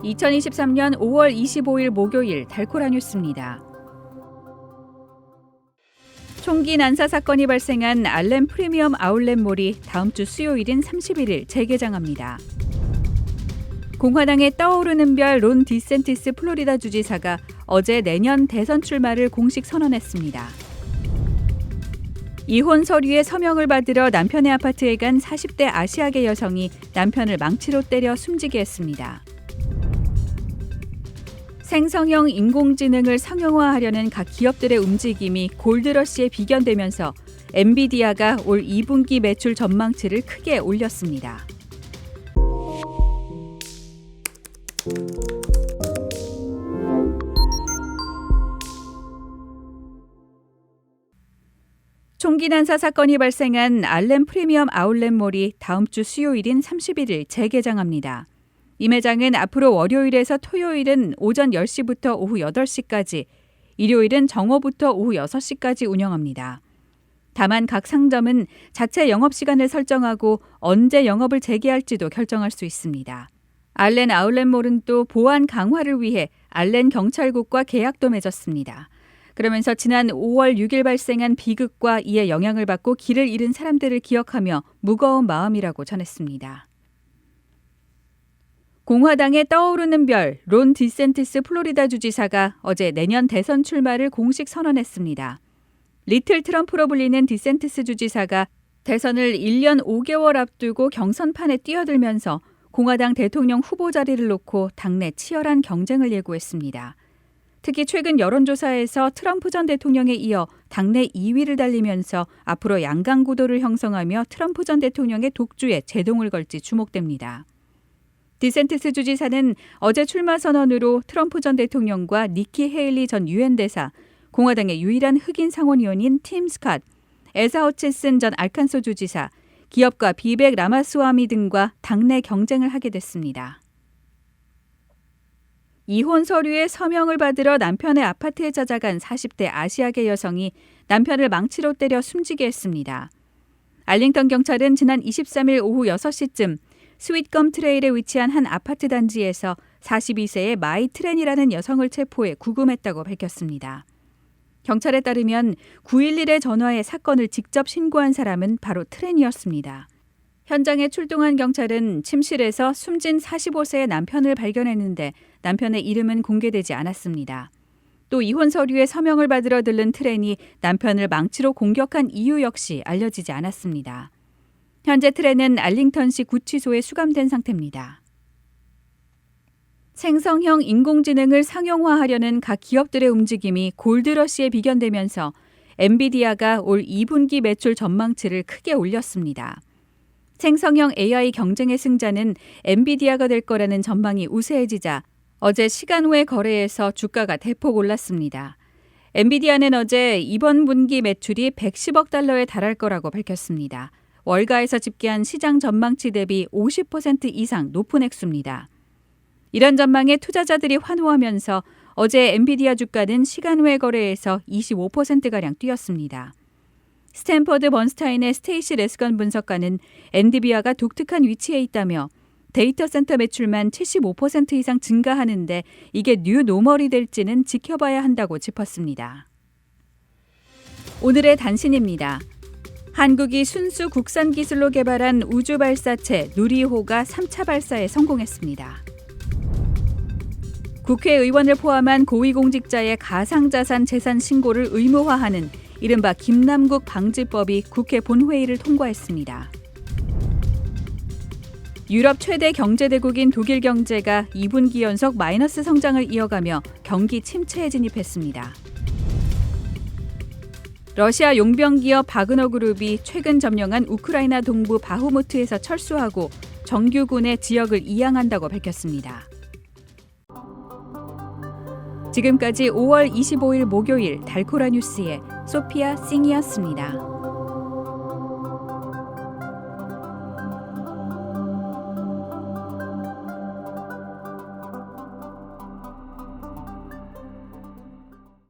(2023년 5월 25일) 목요일 달코라 뉴스입니다. 총기 난사 사건이 발생한 알렌 프리미엄 아울렛몰이 다음 주 수요일인 31일 재개장합니다. 공화당의 떠오르는 별 론 디센티스 플로리다 주지사가 어제 내년 대선 출마를 공식 선언했습니다. 이혼 서류에 서명을 받으러 남편의 아파트에 간 40대 아시아계 여성이 남편을 망치로 때려 숨지게 했습니다. 생성형 인공지능을 상용화하려는 각 기업들의 움직임이 골드러시에 비견되면서 엔비디아가 올 2분기 매출 전망치를 크게 올렸습니다. 총기 난사 사건이 발생한 알렌 프리미엄 아울렛몰이 다음 주 수요일인 31일 재개장합니다. 이 매장은 앞으로 월요일에서 토요일은 오전 10시부터 오후 8시까지, 일요일은 정오부터 오후 6시까지 운영합니다. 다만 각 상점은 자체 영업시간을 설정하고 언제 영업을 재개할지도 결정할 수 있습니다. 알렌 아울렛몰은 또 보안 강화를 위해 알렌 경찰국과 계약도 맺었습니다. 그러면서 지난 5월 6일 발생한 비극과 이에 영향을 받고 길을 잃은 사람들을 기억하며 무거운 마음이라고 전했습니다. 공화당의 떠오르는 별 론 디센티스 플로리다 주지사가 어제 내년 대선 출마를 공식 선언했습니다. 리틀 트럼프로 불리는 디센티스 주지사가 대선을 1년 5개월 앞두고 경선판에 뛰어들면서 공화당 대통령 후보 자리를 놓고 당내 치열한 경쟁을 예고했습니다. 특히 최근 여론조사에서 트럼프 전 대통령에 이어 당내 2위를 달리면서 앞으로 양강 구도를 형성하며 트럼프 전 대통령의 독주에 제동을 걸지 주목됩니다. 디센티스 주지사는 어제 출마 선언으로 트럼프 전 대통령과 니키 헤일리 전 유엔 대사, 공화당의 유일한 흑인 상원의원인 팀 스캇, 에사 허친슨 전 알칸소 주지사, 기업가 비벡 라마스와미 등과 당내 경쟁을 하게 됐습니다. 이혼 서류에 서명을 받으러 남편의 아파트에 찾아간 40대 아시아계 여성이 남편을 망치로 때려 숨지게 했습니다. 알링턴 경찰은 지난 23일 오후 6시쯤 스윗검 트레일에 위치한 한 아파트 단지에서 42세의 마이 트렌이라는 여성을 체포해 구금했다고 밝혔습니다. 경찰에 따르면 911에 전화해 사건을 직접 신고한 사람은 바로 트렌이었습니다. 현장에 출동한 경찰은 침실에서 숨진 45세의 남편을 발견했는데 남편의 이름은 공개되지 않았습니다. 또 이혼 서류에 서명을 받으러 들른 트렌이 남편을 망치로 공격한 이유 역시 알려지지 않았습니다. 현재 트렌은 알링턴시 구치소에 수감된 상태입니다. 생성형 인공지능을 상용화하려는 각 기업들의 움직임이 골드러시에 비견되면서 엔비디아가 올 2분기 매출 전망치를 크게 올렸습니다. 생성형 AI 경쟁의 승자는 엔비디아가 될 거라는 전망이 우세해지자 어제 시간 외 거래에서 주가가 대폭 올랐습니다. 엔비디아는 어제 이번 분기 매출이 110억 달러에 달할 거라고 밝혔습니다. 월가에서 집계한 시장 전망치 대비 50% 이상 높은 액수입니다. 이런 전망에 투자자들이 환호하면서 어제 엔비디아 주가는 시간 외 거래에서 25%가량 뛰었습니다. 스탠퍼드 번스타인의 스테이시 레스건 분석가는 엔비디아가 독특한 위치에 있다며 데이터 센터 매출만 75% 이상 증가하는데 이게 뉴 노멀이 될지는 지켜봐야 한다고 짚었습니다. 오늘의 단신입니다. 한국이 순수 국산 기술로 개발한 우주 발사체 누리호가 3차 발사에 성공했습니다. 국회의원을 포함한 고위공직자의 가상자산 재산 신고를 의무화하는 이른바 김남국 방지법이 국회 본회의를 통과했습니다. 유럽 최대 경제대국인 독일 경제가 2분기 연속 마이너스 성장을 이어가며 경기 침체에 진입했습니다. 러시아 용병기업 바그너 그룹이 최근 점령한 우크라이나 동부 바흐무트에서 철수하고 정규군의 지역을 이양한다고 밝혔습니다. 지금까지 5월 25일 목요일 달코라 뉴스의 소피아 싱이었습니다.